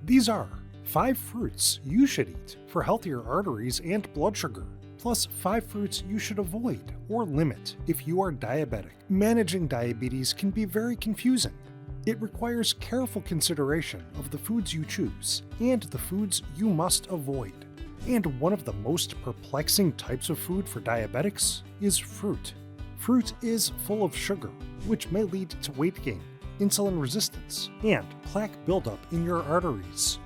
These are 5 fruits you should eat for healthier arteries and blood sugar, plus 5 fruits you should avoid or limit if you are diabetic. Managing diabetes can be very confusing. It requires careful consideration of the foods you choose and the foods you must avoid. And one of the most perplexing types of food for diabetics is fruit. Fruit is full of sugar, which may lead to weight gain, insulin resistance, and plaque buildup in your arteries.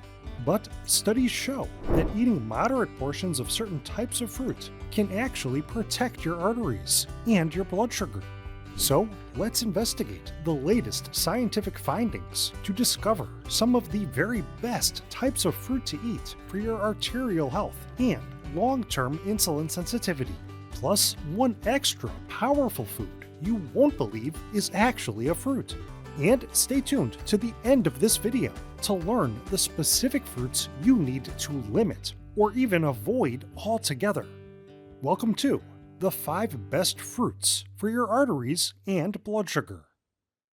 But studies show that eating moderate portions of certain types of fruit can actually protect your arteries and your blood sugar. So let's investigate the latest scientific findings to discover some of the very best types of fruit to eat for your arterial health and long-term insulin sensitivity. Plus, one extra powerful food you won't believe is actually a fruit. And stay tuned to the end of this video to learn the specific fruits you need to limit or even avoid altogether. Welcome to the 5 best fruits for your arteries and blood sugar.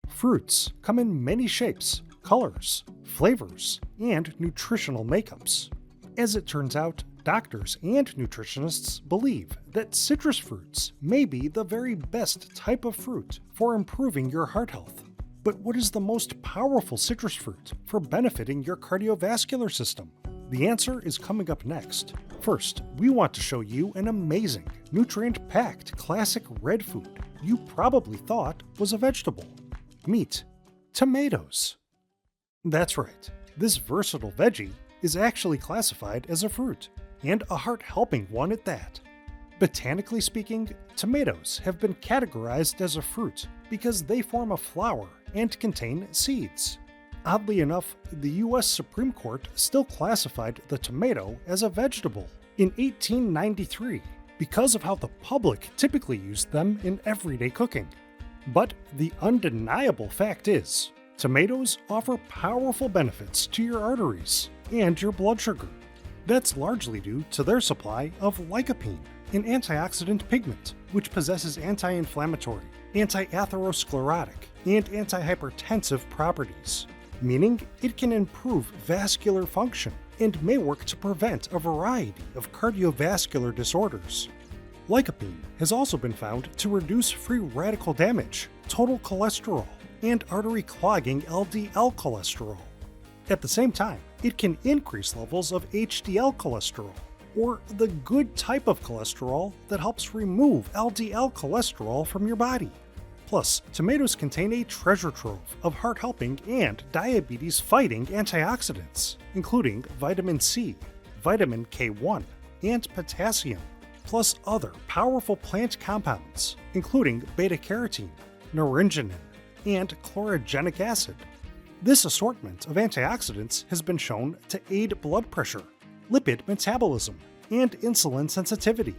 Fruits come in many shapes, colors, flavors, and nutritional makeups. As it turns out, doctors and nutritionists believe that citrus fruits may be the very best type of fruit for improving your heart health. But what is the most powerful citrus fruit for benefiting your cardiovascular system? The answer is coming up next. First, we want to show you an amazing, nutrient-packed classic red food you probably thought was a vegetable. Meet tomatoes. That's right, this versatile veggie is actually classified as a fruit, and a heart-helping one at that. Botanically speaking, tomatoes have been categorized as a fruit because they form a flower and contain seeds. Oddly enough, the US Supreme Court still classified the tomato as a vegetable in 1893 because of how the public typically used them in everyday cooking. But the undeniable fact is, tomatoes offer powerful benefits to your arteries and your blood sugar. That's largely due to their supply of lycopene, an antioxidant pigment which possesses anti-inflammatory, anti-atherosclerotic, and anti-hypertensive properties, meaning it can improve vascular function and may work to prevent a variety of cardiovascular disorders. Lycopene has also been found to reduce free radical damage, total cholesterol, and artery clogging LDL cholesterol. At the same time, it can increase levels of HDL cholesterol, or the good type of cholesterol that helps remove LDL cholesterol from your body. Plus, tomatoes contain a treasure trove of heart-helping and diabetes-fighting antioxidants, including vitamin C, vitamin K1, and potassium, plus other powerful plant compounds, including beta-carotene, naringenin, and chlorogenic acid. This assortment of antioxidants has been shown to aid blood pressure, lipid metabolism, and insulin sensitivity.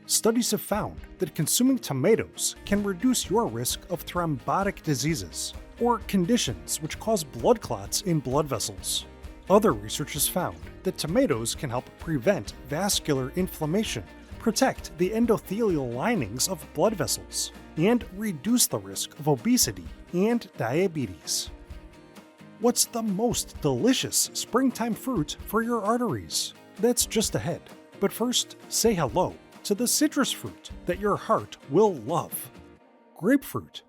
Studies have found that consuming tomatoes can reduce your risk of thrombotic diseases, or conditions which cause blood clots in blood vessels. Other research has found that tomatoes can help prevent vascular inflammation, protect the endothelial linings of blood vessels, and reduce the risk of obesity and diabetes. What's the most delicious springtime fruit for your arteries? That's just ahead. But first, say hello to the citrus fruit that your heart will love. Grapefruit.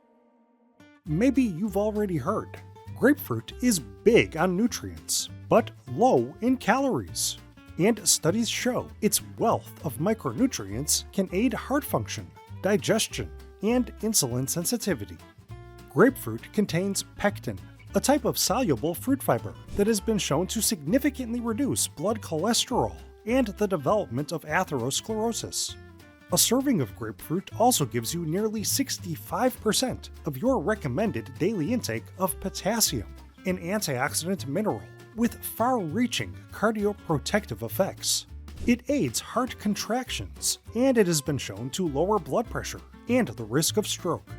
Maybe you've already heard. Grapefruit is big on nutrients, but low in calories. And studies show its wealth of micronutrients can aid heart function, digestion, and insulin sensitivity. Grapefruit contains pectin, a type of soluble fruit fiber that has been shown to significantly reduce blood cholesterol and the development of atherosclerosis. A serving of grapefruit also gives you nearly 65% of your recommended daily intake of potassium, an antioxidant mineral with far-reaching cardioprotective effects. It aids heart contractions, and it has been shown to lower blood pressure and the risk of stroke.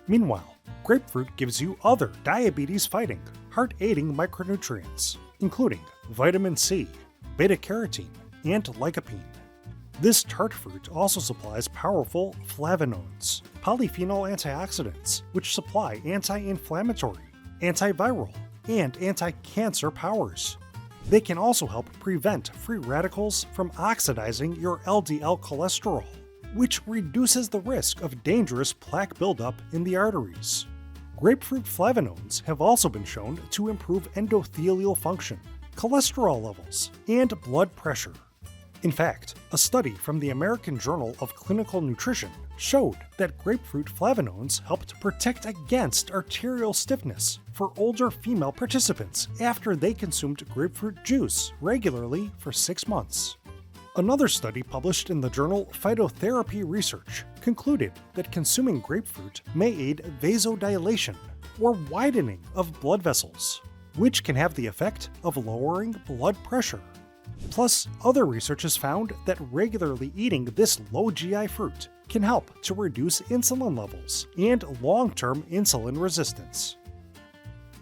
Meanwhile, grapefruit gives you other diabetes-fighting, heart-aiding micronutrients, including vitamin C, beta-carotene, and lycopene. This tart fruit also supplies powerful flavonoids, polyphenol antioxidants, which supply anti-inflammatory, antiviral, and anti-cancer powers. They can also help prevent free radicals from oxidizing your LDL cholesterol, which reduces the risk of dangerous plaque buildup in the arteries. Grapefruit flavonoids have also been shown to improve endothelial function, cholesterol levels, and blood pressure. In fact, a study from the American Journal of Clinical Nutrition showed that grapefruit flavonoids helped protect against arterial stiffness for older female participants after they consumed grapefruit juice regularly for 6 months. Another study published in the journal Phytotherapy Research concluded that consuming grapefruit may aid vasodilation, or widening of blood vessels, which can have the effect of lowering blood pressure. Plus, other research has found that regularly eating this low GI fruit can help to reduce insulin levels and long-term insulin resistance.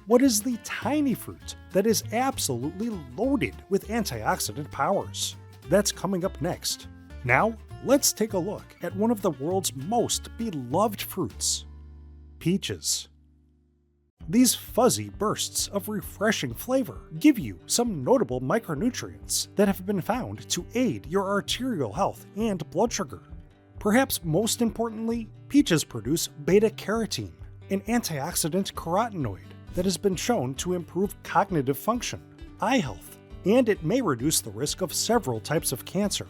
What is the tiny fruit that is absolutely loaded with antioxidant powers? That's coming up next. Now, let's take a look at one of the world's most beloved fruits: peaches. These fuzzy bursts of refreshing flavor give you some notable micronutrients that have been found to aid your arterial health and blood sugar. Perhaps most importantly, peaches produce beta-carotene, an antioxidant carotenoid that has been shown to improve cognitive function, eye health, and it may reduce the risk of several types of cancer.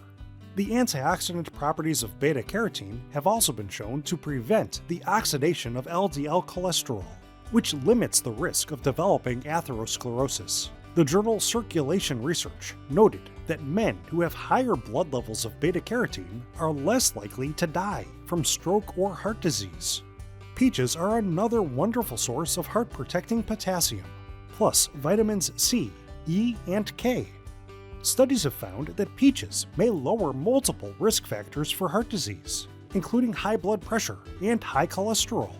The antioxidant properties of beta-carotene have also been shown to prevent the oxidation of LDL cholesterol, which limits the risk of developing atherosclerosis. The journal Circulation Research noted that men who have higher blood levels of beta-carotene are less likely to die from stroke or heart disease. Peaches are another wonderful source of heart-protecting potassium, plus vitamins C, E, and K. Studies have found that peaches may lower multiple risk factors for heart disease, including high blood pressure and high cholesterol.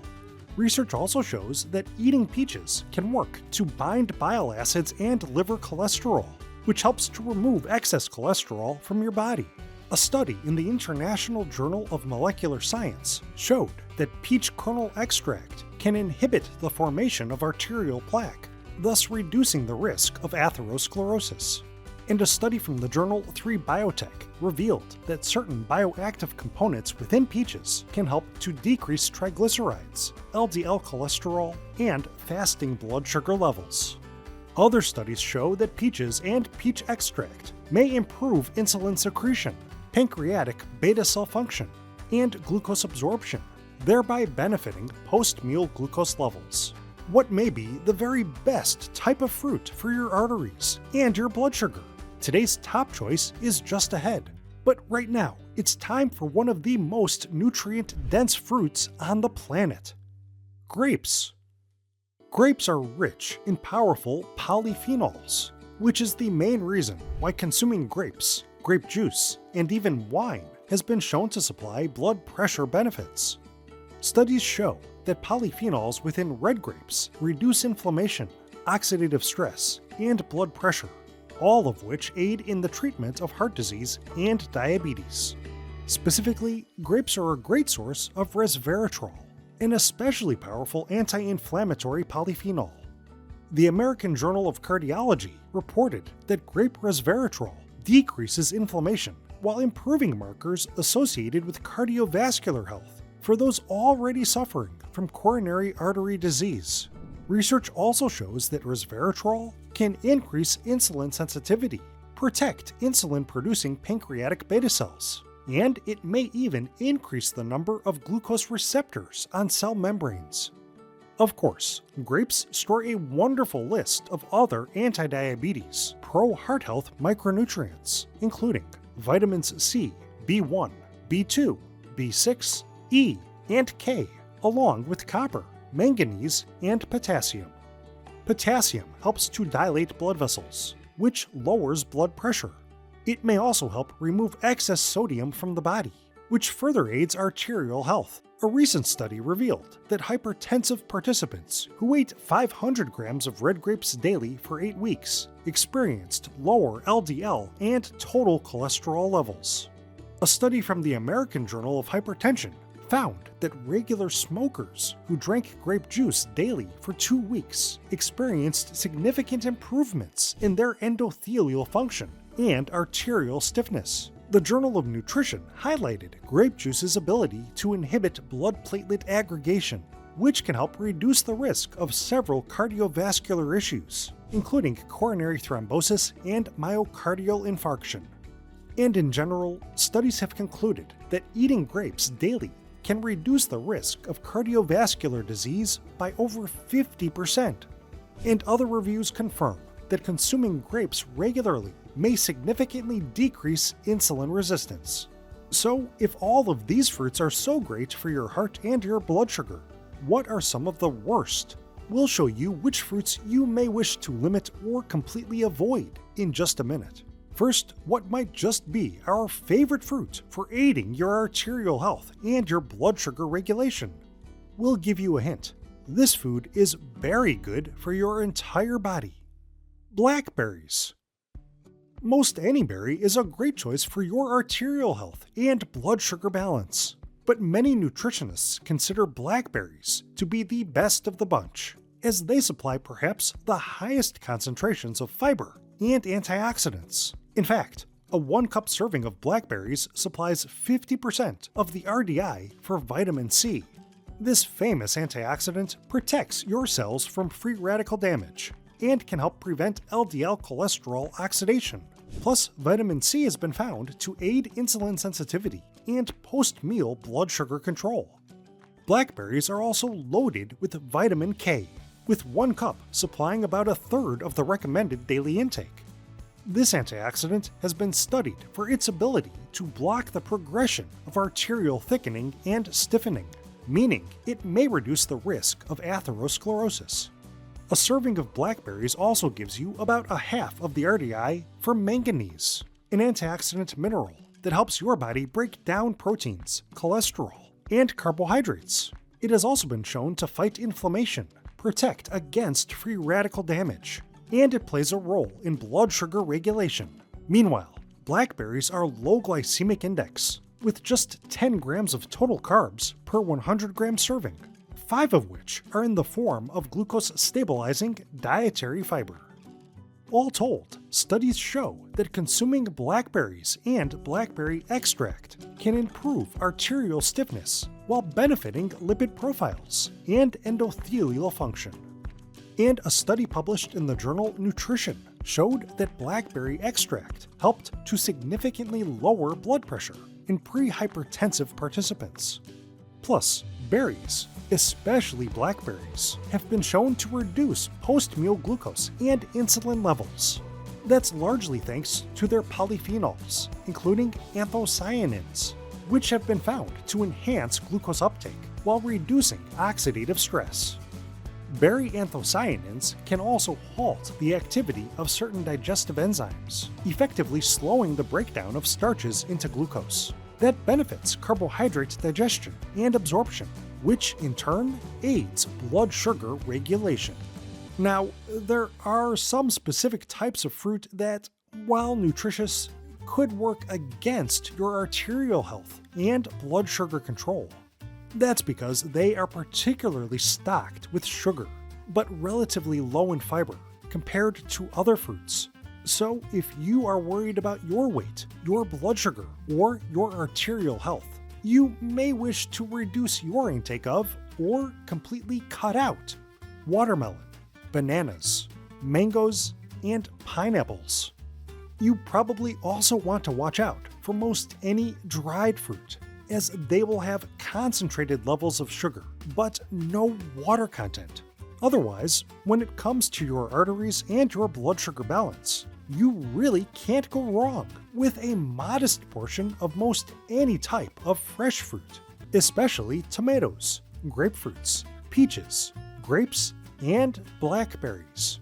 Research also shows that eating peaches can work to bind bile acids and liver cholesterol, which helps to remove excess cholesterol from your body. A study in the International Journal of Molecular Science showed that peach kernel extract can inhibit the formation of arterial plaque, thus reducing the risk of atherosclerosis. And a study from the journal 3 Biotech revealed that certain bioactive components within peaches can help to decrease triglycerides, LDL cholesterol, and fasting blood sugar levels. Other studies show that peaches and peach extract may improve insulin secretion, pancreatic beta cell function, and glucose absorption, thereby benefiting post-meal glucose levels. What may be the very best type of fruit for your arteries and your blood sugar? Today's top choice is just ahead, but right now, it's time for one of the most nutrient-dense fruits on the planet: grapes. Grapes are rich in powerful polyphenols, which is the main reason why consuming grapes, grape juice, and even wine has been shown to supply blood pressure benefits. Studies show that polyphenols within red grapes reduce inflammation, oxidative stress, and blood pressure, all of which aid in the treatment of heart disease and diabetes. Specifically, grapes are a great source of resveratrol, an especially powerful anti-inflammatory polyphenol. The American Journal of Cardiology reported that grape resveratrol decreases inflammation while improving markers associated with cardiovascular health for those already suffering from coronary artery disease. Research also shows that resveratrol can increase insulin sensitivity, protect insulin-producing pancreatic beta cells, and it may even increase the number of glucose receptors on cell membranes. Of course, grapes store a wonderful list of other anti-diabetes, pro-heart health micronutrients, including vitamins C, B1, B2, B6, E, and K, along with copper, manganese, and potassium. Potassium helps to dilate blood vessels, which lowers blood pressure. It may also help remove excess sodium from the body, which further aids arterial health. A recent study revealed that hypertensive participants who ate 500 grams of red grapes daily for 8 weeks experienced lower LDL and total cholesterol levels. A study from the American Journal of Hypertension found that regular smokers who drank grape juice daily for 2 weeks experienced significant improvements in their endothelial function and arterial stiffness. The Journal of Nutrition highlighted grape juice's ability to inhibit blood platelet aggregation, which can help reduce the risk of several cardiovascular issues, including coronary thrombosis and myocardial infarction. And in general, studies have concluded that eating grapes daily can reduce the risk of cardiovascular disease by over 50%. And other reviews confirm that consuming grapes regularly may significantly decrease insulin resistance. So, if all of these fruits are so great for your heart and your blood sugar, what are some of the worst? We'll show you which fruits you may wish to limit or completely avoid in just a minute. First, what might just be our favorite fruit for aiding your arterial health and your blood sugar regulation. We'll give you a hint. This food is very good for your entire body. Blackberries. Most any berry is a great choice for your arterial health and blood sugar balance, but many nutritionists consider blackberries to be the best of the bunch, as they supply perhaps the highest concentrations of fiber and antioxidants. In fact, a 1-cup serving of blackberries supplies 50% of the RDI for vitamin C. This famous antioxidant protects your cells from free radical damage and can help prevent LDL cholesterol oxidation. Plus, vitamin C has been found to aid insulin sensitivity and post-meal blood sugar control. Blackberries are also loaded with vitamin K, with 1 cup supplying about 1/3 of the recommended daily intake. This antioxidant has been studied for its ability to block the progression of arterial thickening and stiffening, meaning it may reduce the risk of atherosclerosis. A serving of blackberries also gives you about 1/2 of the RDI for manganese, an antioxidant mineral that helps your body break down proteins, cholesterol, and carbohydrates. It has also been shown to fight inflammation, protect against free radical damage, and it plays a role in blood sugar regulation. Meanwhile, blackberries are low glycemic index, with just 10 grams of total carbs per 100-gram serving, 5 of which are in the form of glucose-stabilizing dietary fiber. All told, studies show that consuming blackberries and blackberry extract can improve arterial stiffness while benefiting lipid profiles and endothelial function. And a study published in the journal Nutrition showed that blackberry extract helped to significantly lower blood pressure in pre-hypertensive participants. Plus, berries, especially blackberries, have been shown to reduce post-meal glucose and insulin levels. That's largely thanks to their polyphenols, including anthocyanins, which have been found to enhance glucose uptake while reducing oxidative stress. Berry anthocyanins can also halt the activity of certain digestive enzymes, effectively slowing the breakdown of starches into glucose. That benefits carbohydrate digestion and absorption, which in turn aids blood sugar regulation. Now, there are some specific types of fruit that, while nutritious, could work against your arterial health and blood sugar control. That's because they are particularly stocked with sugar, but relatively low in fiber compared to other fruits. So if you are worried about your weight, your blood sugar, or your arterial health, you may wish to reduce your intake of, or completely cut out, watermelon, bananas, mangoes, and pineapples. You probably also want to watch out for most any dried fruit, as they will have concentrated levels of sugar, but no water content. Otherwise, when it comes to your arteries and your blood sugar balance, you really can't go wrong with a modest portion of most any type of fresh fruit, especially tomatoes, grapefruits, peaches, grapes, and blackberries.